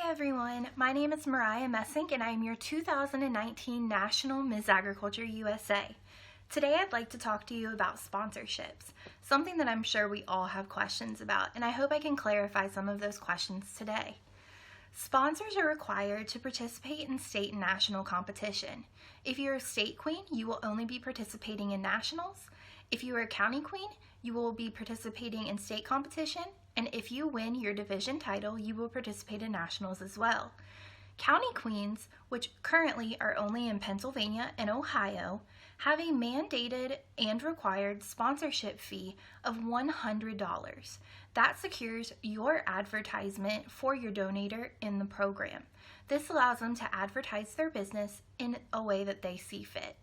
Hi everyone, my name is Mariah Messink and I am your 2019 National Ms. Agriculture USA. Today I'd like to talk to you about sponsorships, something that I'm sure we all have questions about, and I hope I can clarify some of those questions today. Sponsors are required to participate in state and national competition. If you're a state queen, you will only be participating in nationals. If you are a county queen, you will be participating in state competition, and if you win your division title, you will participate in nationals as well. County queens, which currently are only in Pennsylvania and Ohio, have a mandated and required sponsorship fee of $100. That secures your advertisement for your donator in the program. This allows them to advertise their business in a way that they see fit.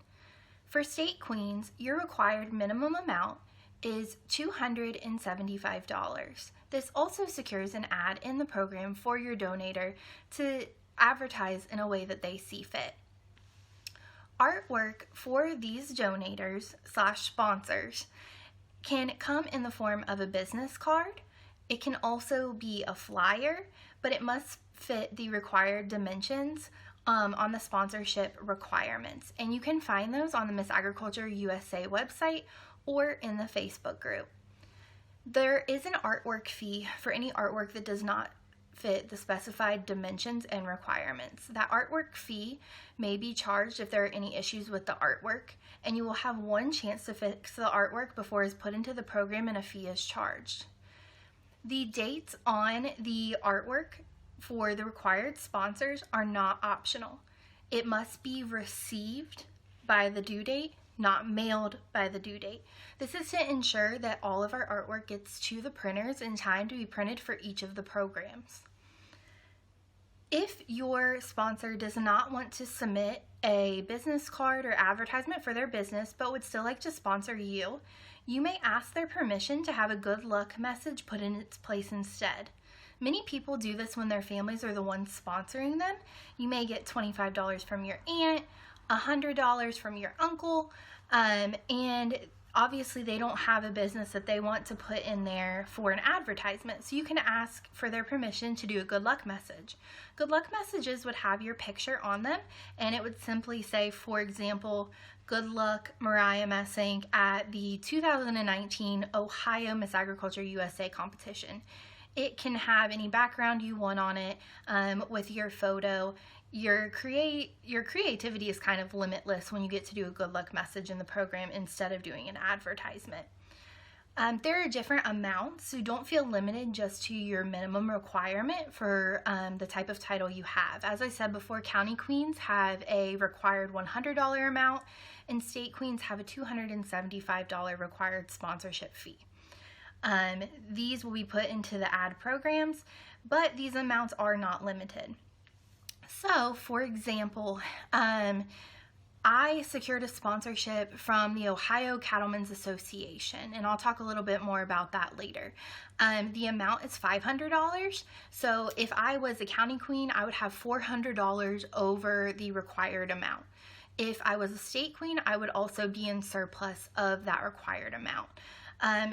For state queens, your required minimum amount is $275. This also secures an ad in the program for your donator to advertise in a way that they see fit. Artwork for these donators/sponsors can come in the form of a business card. It can also be a flyer, but it must fit the required dimensions on the sponsorship requirements. And you can find those on the Miss Agriculture USA website or in the Facebook group. There is an artwork fee for any artwork that does not fit the specified dimensions and requirements. That artwork fee may be charged if there are any issues with the artwork, and you will have one chance to fix the artwork before it's put into the program and a fee is charged. The dates on the artwork for the required sponsors are not optional. It must be received by the due date, not mailed by the due date. This is to ensure that all of our artwork gets to the printers in time to be printed for each of the programs. If your sponsor does not want to submit a business card or advertisement for their business but would still like to sponsor you, you may ask their permission to have a good luck message put in its place instead. Many people do this when their families are the ones sponsoring them. You may get $25 from your aunt, $100 from your uncle, and obviously they don't have a business that they want to put in there for an advertisement. So you can ask for their permission to do a good luck message. Good luck messages would have your picture on them, and it would simply say, for example, good luck Mariah Messink at the 2019 Ohio Miss Agriculture USA competition. It can have any background you want on it with your photo. Your creativity is kind of limitless when you get to do a good luck message in the program instead of doing an advertisement. There are different amounts, so don't feel limited just to your minimum requirement for the type of title you have. As I said before, county queens have a required $100 amount, and state queens have a $275 required sponsorship fee. These will be put into the ad programs, but these amounts are not limited. So, for example, I secured a sponsorship from the Ohio Cattlemen's Association, and I'll talk a little bit more about that later. The amount is $500, so if I was a county queen, I would have $400 over the required amount. If I was a state queen, I would also be in surplus of that required amount.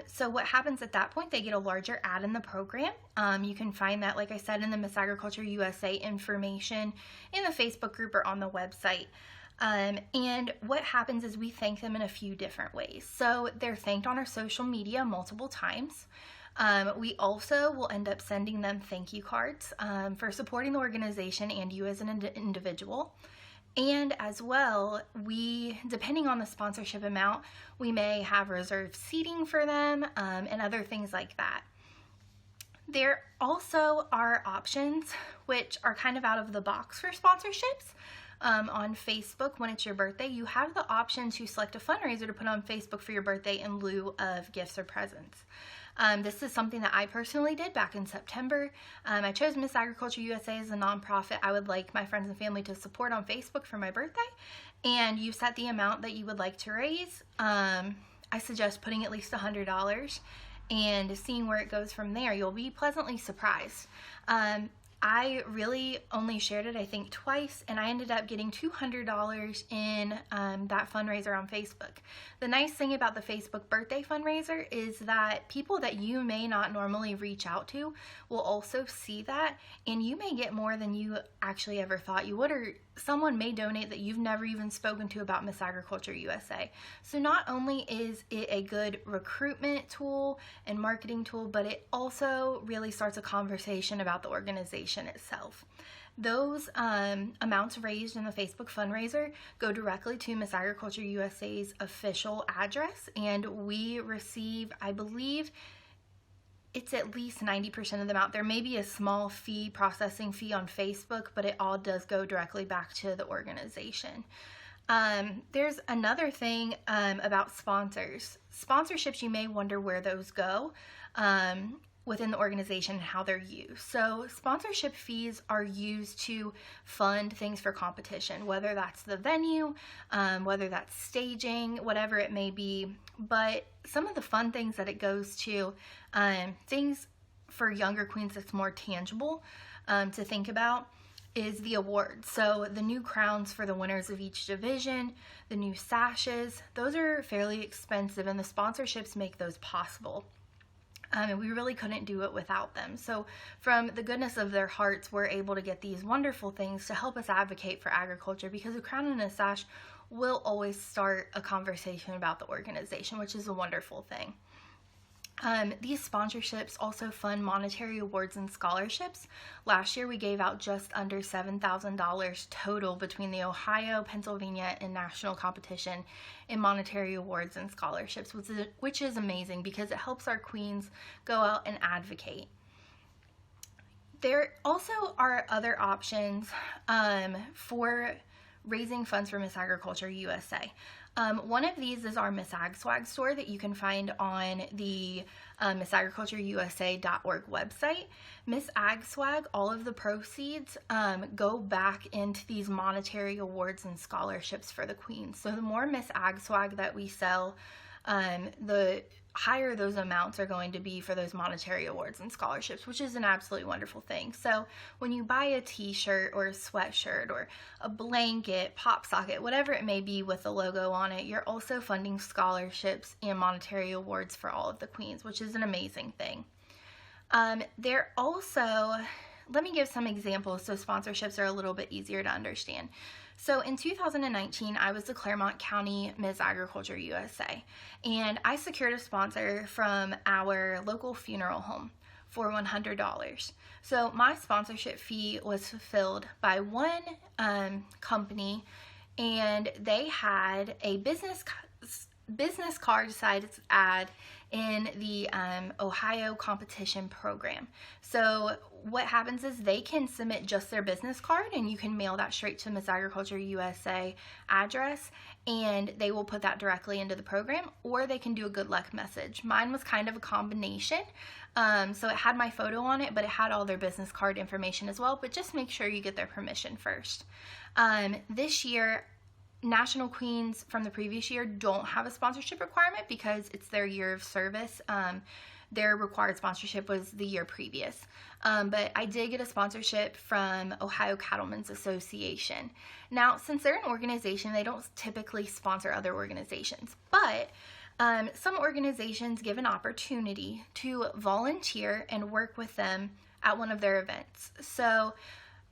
So what happens at that point, they get a larger ad in the program. You can find that, like I said, in the Miss Agriculture USA information in the Facebook group or on the website. And what happens is we thank them in a few different ways. So they're thanked on our social media multiple times. We also will end up sending them thank you cards for supporting the organization and you as an individual. And as well, depending on the sponsorship amount, we may have reserved seating for them and other things like that. There also are options which are kind of out of the box for sponsorships. On Facebook, when it's your birthday, you have the option to select a fundraiser to put on Facebook for your birthday in lieu of gifts or presents. This is something that I personally did back in September. I chose Miss Agriculture USA as a nonprofit I would like my friends and family to support on Facebook for my birthday, and you set the amount that you would like to raise. I suggest putting at least $100 and seeing where it goes from there. You'll be pleasantly surprised. I really only shared it, I think, twice, and I ended up getting $200 in that fundraiser on Facebook. The nice thing about the Facebook birthday fundraiser is that people that you may not normally reach out to will also see that, and you may get more than you actually ever thought you would, or someone may donate that you've never even spoken to about Miss Agriculture USA. So not only is it a good recruitment tool and marketing tool, but it also really starts a conversation about the organization itself. Those amounts raised in the Facebook fundraiser go directly to Miss Agriculture USA's official address, and we receive, I believe, it's at least 90% of them out. There may be a small fee, processing fee on Facebook, but it all does go directly back to the organization. There's another thing about sponsors. Sponsorships, you may wonder where those go within the organization and how they're used. So sponsorship fees are used to fund things for competition, whether that's the venue, whether that's staging, whatever it may be. But some of the fun things that it goes to, things for younger queens that's more tangible to think about, is the awards. So the new crowns for the winners of each division, the new sashes, those are fairly expensive, and the sponsorships make those possible. And we really couldn't do it without them. So from the goodness of their hearts, we're able to get these wonderful things to help us advocate for agriculture, because a crown and a sash will always start a conversation about the organization, which is a wonderful thing. These sponsorships also fund monetary awards and scholarships. Last year we gave out just under $7,000 total between the Ohio, Pennsylvania, and national competition in monetary awards and scholarships, which is amazing because it helps our queens go out and advocate. There also are other options for raising funds for Miss Agriculture USA. One of these is our Miss Ag Swag store that you can find on the MissAgricultureUSA.org website. Miss Ag Swag, all of the proceeds go back into these monetary awards and scholarships for the queens. So the more Miss Ag Swag that we sell, the higher those amounts are going to be for those monetary awards and scholarships, which is an absolutely wonderful thing. So when you buy a t-shirt or a sweatshirt or a blanket, pop socket, whatever it may be with the logo on it, you're also funding scholarships and monetary awards for all of the queens, which is an amazing thing. They're also, let me give some examples so sponsorships are a little bit easier to understand. So in 2019, I was the Claremont County Miss Agriculture USA, and I secured a sponsor from our local funeral home for $100. So my sponsorship fee was fulfilled by one company, and they had a business card sized ad in the Ohio competition program. So what happens is they can submit just their business card, and you can mail that straight to Miss Agriculture USA address, and they will put that directly into the program, or they can do a good luck message. Mine was kind of a combination. So it had my photo on it, but it had all their business card information as well, but just make sure you get their permission first. This year, National Queens from the previous year don't have a sponsorship requirement because it's their year of service. Their required sponsorship was the year previous. But I did get a sponsorship from Ohio Cattlemen's Association. Now, since they're an organization, they don't typically sponsor other organizations, but some organizations give an opportunity to volunteer and work with them at one of their events. So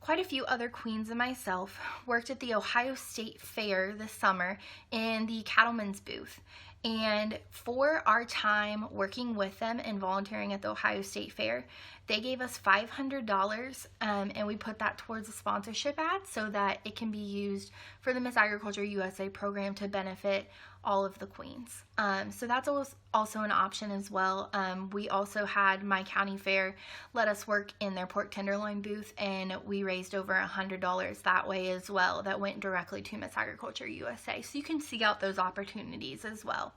quite a few other queens and myself worked at the Ohio State Fair this summer in the Cattlemen's booth. And for our time working with them and volunteering at the Ohio State Fair, they gave us $500, and we put that towards a sponsorship ad so that it can be used for the Miss Agriculture USA program to benefit all of the queens. So that's also an option as well. We also had my county fair let us work in their pork tenderloin booth, and we raised over $100 that way as well. That went directly to Miss Agriculture USA. So you can seek out those opportunities as well.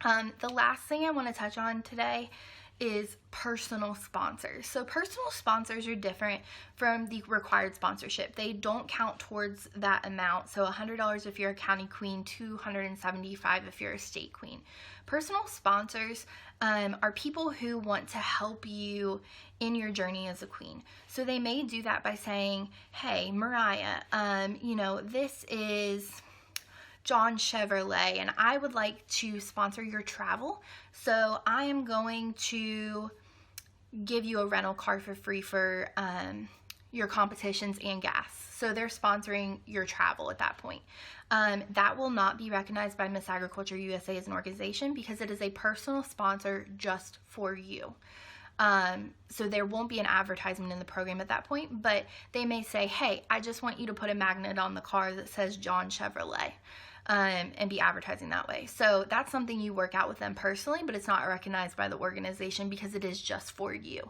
The last thing I want to touch on today is personal sponsors. So personal sponsors are different from the required sponsorship. They don't count towards that amount. So $100 if you're a county queen, $275 if you're a state queen. Personal sponsors are people who want to help you in your journey as a queen. So they may do that by saying, hey, Mariah, this is John Chevrolet, and I would like to sponsor your travel. So I am going to give you a rental car for free for your competitions and gas. So they're sponsoring your travel at that point. That will not be recognized by Miss Agriculture USA as an organization because it is a personal sponsor just for you. So there won't be an advertisement in the program at that point, but they may say, hey, I just want you to put a magnet on the car that says John Chevrolet. And be advertising that way. So that's something you work out with them personally, but it's not recognized by the organization because it is just for you.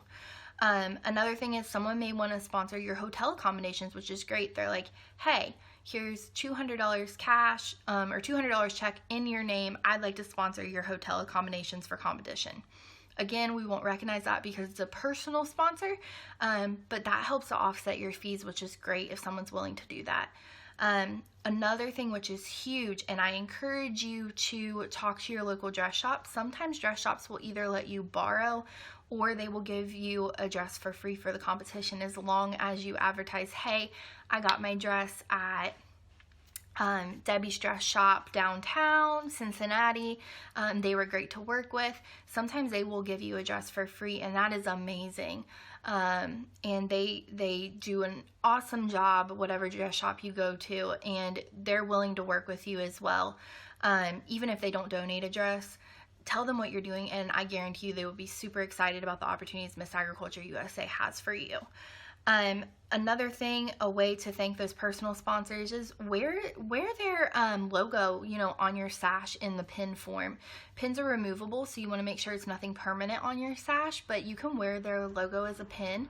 Another thing is someone may want to sponsor your hotel accommodations, which is great. They're like, hey, here's $200 cash or $200 check in your name. I'd like to sponsor your hotel accommodations for competition. Again, we won't recognize that because it's a personal sponsor, but that helps to offset your fees, which is great if someone's willing to do that. Another thing which is huge, and I encourage you to talk to your local dress shop. Sometimes dress shops will either let you borrow or they will give you a dress for free for the competition as long as you advertise, hey, I got my dress at Debbie's Dress Shop downtown, Cincinnati. They were great to work with. Sometimes they will give you a dress for free, and that is amazing. And they do an awesome job, whatever dress shop you go to, and they're willing to work with you as well. Even if they don't donate a dress, tell them what you're doing, and I guarantee you they will be super excited about the opportunities Miss Agriculture USA has for you. Another thing, a way to thank those personal sponsors is wear their logo, on your sash in the pin form. Pins are removable, so you want to make sure it's nothing permanent on your sash, but you can wear their logo as a pin.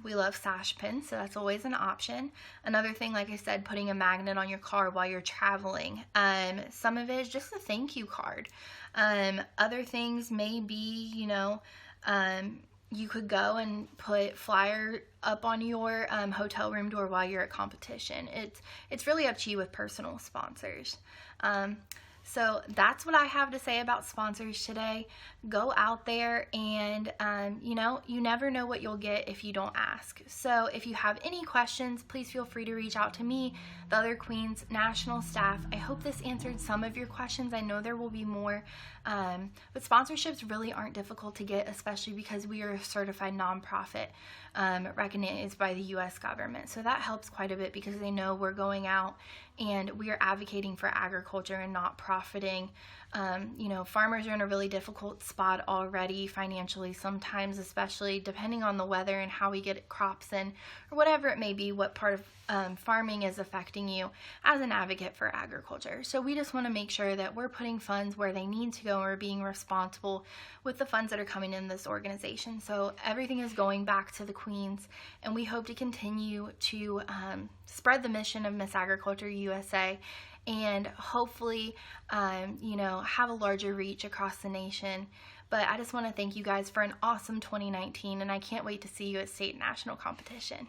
We love sash pins, so that's always an option. Another thing, like I said, putting a magnet on your car while you're traveling. Some of it is just a thank you card. Other things may be, you could go and put flyer up on your hotel room door while you're at competition. It's really up to you with personal sponsors. So that's what I have to say about sponsors today. Go out there and, you never know what you'll get if you don't ask. So if you have any questions, please feel free to reach out to me, the other Queens national staff. I hope this answered some of your questions. I know there will be more, but sponsorships really aren't difficult to get, especially because we are a certified nonprofit recognized by the U.S. government. So that helps quite a bit because they know we're going out and we are advocating for agriculture and not profiting. Farmers are in a really difficult spot already financially sometimes, especially depending on the weather and how we get crops in or whatever it may be, what part of farming is affecting you as an advocate for agriculture. So we just want to make sure that we're putting funds where they need to go and we're being responsible with the funds that are coming in this organization. So everything is going back to the Queens, and we hope to continue to spread the mission of Miss Agriculture USA and hopefully, have a larger reach across the nation. But I just want to thank you guys for an awesome 2019, and I can't wait to see you at state and national competition.